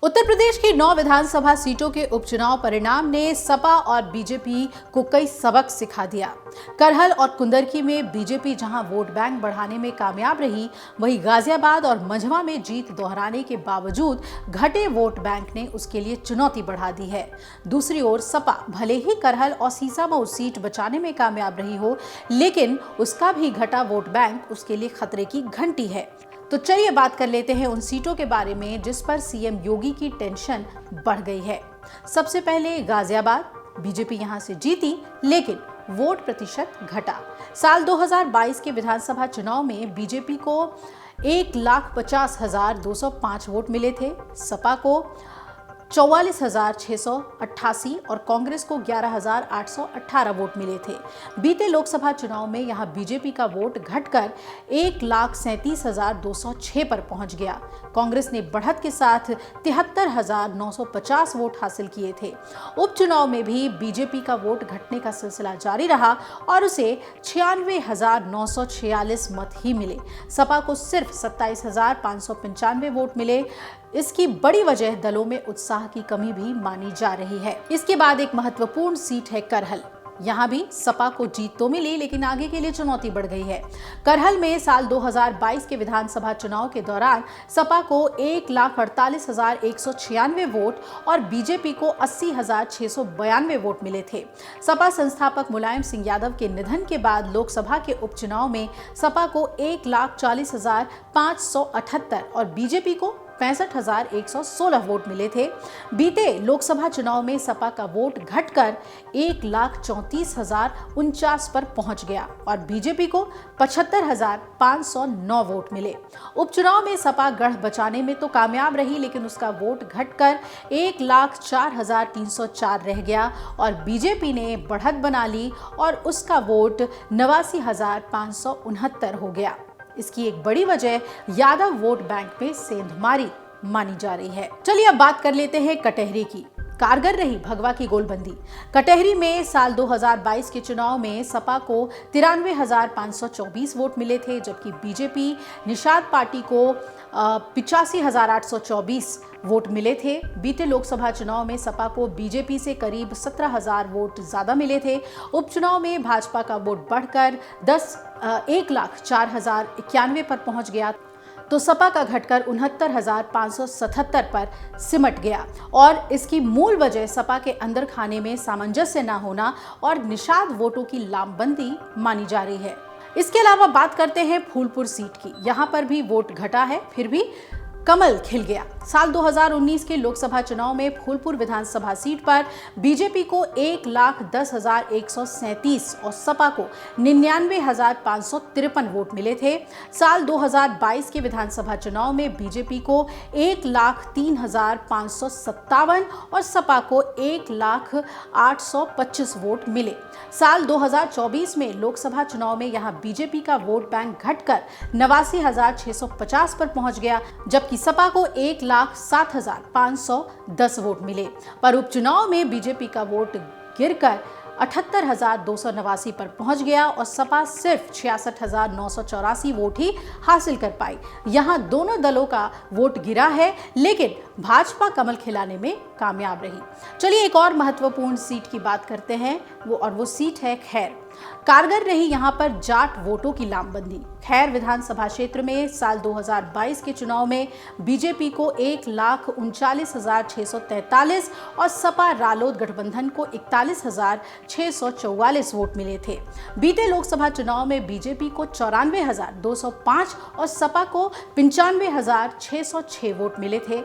उत्तर प्रदेश की 9 विधानसभा सीटों के उपचुनाव परिणाम ने सपा और बीजेपी को कई सबक सिखा दिया। करहल और कुंदरकी में बीजेपी जहां वोट बैंक बढ़ाने में कामयाब रही, वहीं गाजियाबाद और मंझवा में जीत दोहराने के बावजूद घटे वोट बैंक ने उसके लिए चुनौती बढ़ा दी है। दूसरी ओर सपा भले ही करहल और सीसामऊ सीट बचाने में कामयाब रही हो, लेकिन उसका भी घटा वोट बैंक उसके लिए खतरे की घंटी है। तो चलिए बात कर लेते हैं उन सीटों के बारे में जिस पर सीएम योगी की टेंशन बढ़ गई है। सबसे पहले गाजियाबाद, बीजेपी यहां से जीती लेकिन वोट प्रतिशत घटा। साल 2022 के विधानसभा चुनाव में बीजेपी को 1,50,205 वोट मिले थे, सपा को 44,688 और कांग्रेस को 11,818 वोट मिले थे। बीते लोकसभा चुनाव में यहां बीजेपी का वोट घटकर 1,37,206 पर पहुंच गया। कांग्रेस ने बढ़त के साथ 73,950 वोट हासिल किए थे। उपचुनाव में भी बीजेपी का वोट घटने का सिलसिला जारी रहा और उसे 96,946 मत ही मिले। सपा को सिर्फ 27,595 वोट मिले। इसकी बड़ी वजह दलों में उत्साह की कमी भी मानी जा रही है। इसके बाद एक महत्वपूर्ण सीट है करहल। यहां भी सपा को जीत तो मिली लेकिन आगे के लिए चुनौती बढ़ गई है। करहल में साल 2022 के विधानसभा चुनाव के दौरान सपा को 1,48,196 वोट और बीजेपी को 80,692 वोट मिले थे। सपा संस्थापक मुलायम सिंह यादव के निधन के बाद लोकसभा के उपचुनाव में सपा को 1,40,578 और बीजेपी को 65,116 वोट मिले थे। बीते लोकसभा चुनाव में सपा का वोट घटकर 1,34,049 पर पहुंच गया और बीजेपी को 75,509 वोट मिले। उपचुनाव में सपा गढ़ बचाने में तो कामयाब रही लेकिन उसका वोट घटकर 1,04,304 रह गया और बीजेपी ने बढ़त बना ली और उसका वोट 89,569 हो गया। इसकी एक बड़ी वजह यादव वोट बैंक में सेंधमारी मानी जा रही है। चलिए अब बात कर लेते हैं कटहरी की। कारगर रही भगवा की गोलबंदी। कटहरी में साल 2022 के चुनाव में सपा को 93,524 वोट मिले थे, जबकि बीजेपी निषाद पार्टी को 85,824 वोट मिले थे। बीते लोकसभा चुनाव में सपा को बीजेपी से करीब 17,000 वोट ज्यादा मिले थे। उपचुनाव में भाजपा का वोट बढ़कर 1,04,091 पर पहुंच गया तो सपा का घटकर 69,577 पर सिमट गया और इसकी मूल वजह सपा के अंदर खाने में सामंजस्य न होना और निषाद वोटों की लामबंदी मानी जा रही है। इसके अलावा बात करते हैं फूलपुर सीट की। यहां पर भी वोट घटा है, फिर भी कमल खिल गया। साल 2019 के लोकसभा चुनाव में फूलपुर विधानसभा सीट पर बीजेपी को 1,10,137 और सपा को 99,553 वोट मिले थे। साल 2022 के विधानसभा चुनाव में बीजेपी को 1,03,557 और सपा को 1,08,25 वोट मिले। साल 2024 में लोकसभा चुनाव में यहां बीजेपी का वोट बैंक घटकर 89,650 पर पहुंच गया, जबकि सपा को 1,07,510 वोट मिले। पर उपचुनाव में बीजेपी का वोट गिरकर 78,289 पर पहुंच गया और सपा सिर्फ 66,984 वोट ही हासिल कर पाई। यहां दोनों दलों का वोट गिरा है लेकिन भाजपा कमल खिलाने में कामयाब रही। चलिए एक और महत्वपूर्ण सीट की बात करते हैं, वो सीट है खैर। कारगर रही यहां पर जाट वोटों की लामबंदी। खैर विधानसभा क्षेत्र में साल 2022 के चुनाव में बीजेपी को 1,39,643 और सपा रालोद गठबंधन को 41,644 वोट मिले थे। बीते लोकसभा चुनाव में बीजेपी को 94,205 और सपा को 95,606 वोट मिले थे।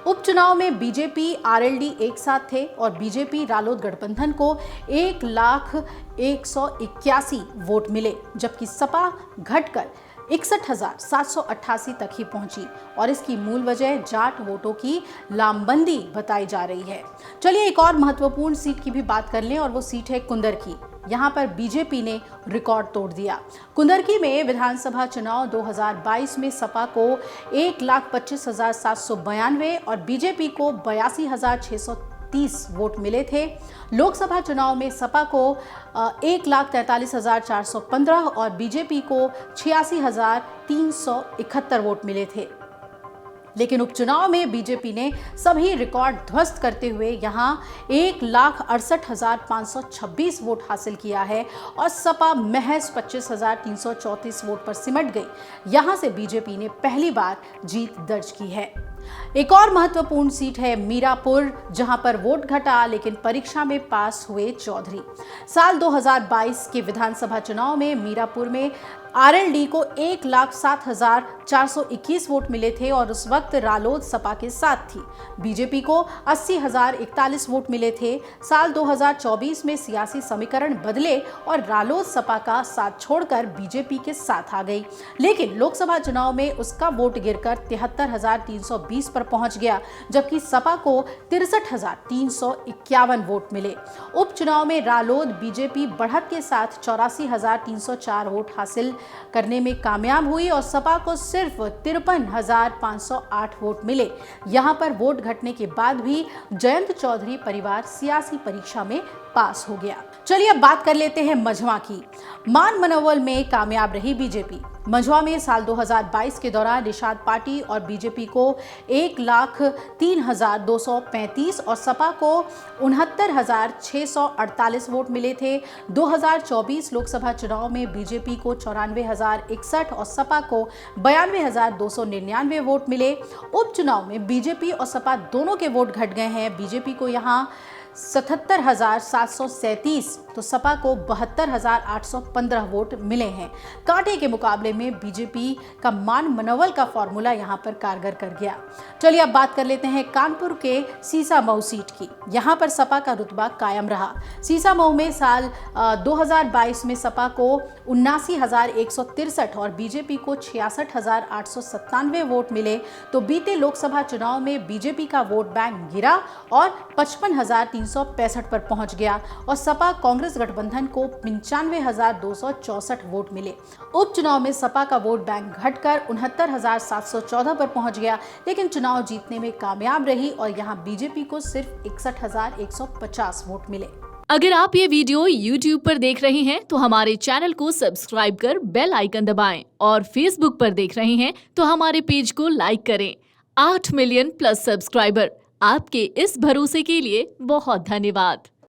उपचुनाव में बीजेपी आरएलडी एक साथ थे और बीजेपी रालोद गठबंधन को 1,01,81 वोट मिले, जबकि सपा घटकर 61,788 तक ही पहुंची और इसकी मूल वजह जाट वोटों की लामबंदी बताई जा रही है। चलिए एक और महत्वपूर्ण सीट की भी बात कर लें और वो सीट है कुंदरकी। यहां पर बीजेपी ने रिकॉर्ड तोड़ दिया। कुंदरकी में विधानसभा चुनाव 2022 में सपा को 1,25,792 और बीजेपी को 82,630 वोट मिले थे। लोकसभा चुनाव में सपा को 1,43,415 और बीजेपी को 86,371 वोट मिले थे। लेकिन उपचुनाव में बीजेपी ने सभी रिकॉर्ड ध्वस्त करते हुए यहां 1,68,526 वोट हासिल किया है और सपा महज 25,334 वोट पर सिमट गई। यहां से बीजेपी ने पहली बार जीत दर्ज की है। एक और महत्वपूर्ण सीट है मीरापुर, जहां पर वोट घटा लेकिन परीक्षा में पास हुए चौधरी। साल 2022 के विधानसभा चुनाव में मीरापुर में आरएलडी को 1,07,421 वोट मिले थे और उस वक्त रालोद सपा के साथ थी। बीजेपी को 80,041 वोट मिले थे। साल 2024 में सियासी समीकरण बदले और रालोद सपा का साथ छोड़कर बीजेपी के साथ आ गई, लेकिन लोकसभा चुनाव में उसका वोट गिरकर 73,320 पर पहुंच गया, जबकि सपा को 63,351 वोट मिले। उपचुनाव में रालोद बीजेपी बढ़त के साथ 84,304 वोट हासिल करने में कामयाब हुई और सपा को सिर्फ 53,508 वोट मिले। यहां पर वोट घटने के बाद भी जयंत चौधरी परिवार सियासी परीक्षा में पास हो गया। चलिए अब बात कर लेते हैं मझवा की। मान मनोवल में कामयाब रही बीजेपी। मझवा में साल 2022 के दौरान निषाद पार्टी और बीजेपी को 1,03,235 और सपा को 69,648 वोट मिले थे। 2024 लोकसभा चुनाव में बीजेपी को 94,061 और सपा को 92,299 वोट मिले। उपचुनाव में बीजेपी और सपा दोनों के वोट घट गए हैं। बीजेपी को यहां 77,737 तो सपा को 72,815 वोट मिले हैं। कांटे के मुकाबले में बीजेपी का मान मनोवल का फॉर्मूला यहां पर कारगर कर गया। चलिए अब बात कर लेते हैं कानपुर के सीसामऊ सीट की। यहां पर सपा का रुतबा कायम रहा। सीसामऊ में साल 2022 में सपा को 79,163 और बीजेपी को 66,897 वोट मिले, तो बीते लोकसभा चुनाव में बीजेपी का वोट बैंक गिरा और 55,365 पर पहुंच गया और सपा कांग्रेस गठबंधन को 95,264 वोट मिले। उपचुनाव में सपा का वोट बैंक घटकर 69,714 पर पहुंच गया, लेकिन चुनाव जीतने में कामयाब रही और यहां बीजेपी को सिर्फ 61,150 वोट मिले। अगर आप ये वीडियो YouTube पर देख रहे हैं तो हमारे चैनल को सब्सक्राइब कर बेल आइकन दबाएं और Facebook पर देख रहे हैं तो हमारे पेज को लाइक करें। 8 मिलियन प्लस सब्सक्राइबर, आपके इस भरोसे के लिए बहुत धन्यवाद।